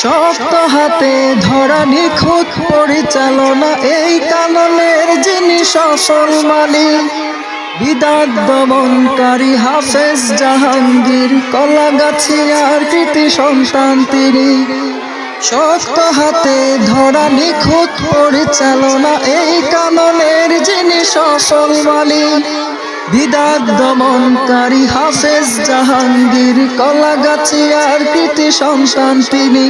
শক্ত হাতে ধরা নিখুঁত পরিচালনা, এই কাননের যিনি সফল মালিক। বিদাত দমনকারী হাফেজ জাহাঙ্গীর, কলাগাছিয়ার কৃতি সন্তান তিনি। শক্ত হাতে ধরা নিখুঁত পরিচালনা, এই কাননের যিনি সফল মালিক। বিদাত দমনকারী হাফেজ জাহাঙ্গীর, কলাগাছিয়ার কৃতি সন্তান তিনি।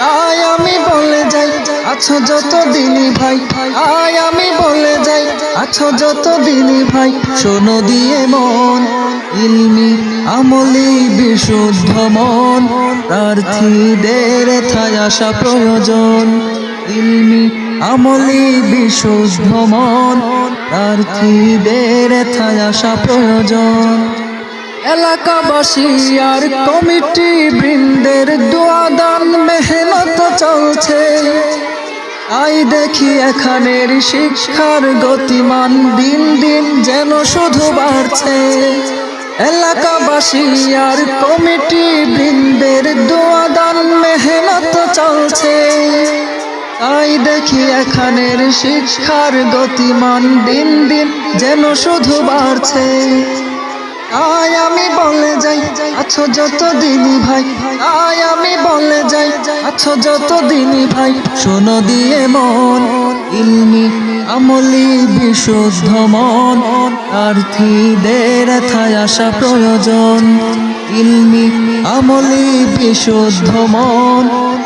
তাই আমি বলে যাই আছো যত দিনই ভাই, তাই আমি বলে যাই আছো যত দিনই ভাই, শোনো দিয়ে মন ইলমি আমলি বিশুদ্ধ মন, প্রার্থীদের থায় আসা প্রয়োজন। ইলমি আমলি বিশুদ্ধ মন, প্রার্থীদের থায় আসা প্রয়োজন। এলাকাবাসী আর কমিটি বৃন্দের দোয়াদান মেহনত চলছে, তাই দেখি এখানের শিক্ষার গতিমান দিন দিন যেন শুধু বাড়ছে। এলাকাবাসী আর কমিটি বৃন্দের দোয়াদান মেহনত চলছে, তাই দেখি এখানের শিক্ষার গতিমান দিন দিন যেন শুধু বাড়ছে। তাই আমি বলে যাই আছো যত দিনই ভাই, তাই আমি বলে যাই আছো যত দিনই ভাই, শোনো দিয়ে মন ইলমি আমলি বিশুদ্ধ মন, প্রার্থীদের থায় আসা প্রয়োজন। ইলমি আমলি বিশুদ্ধ মন,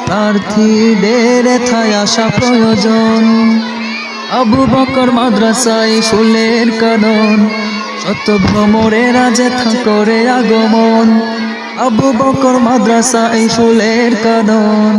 প্রার্থীদের থায় আসা প্রয়োজন। আবু বকর মাদ্রাসায় ফুলের কানন, শত ভ্রমরেরা যেথা করে আগমন। আবু বকর মাদ্রাসায় ফুলের কানন।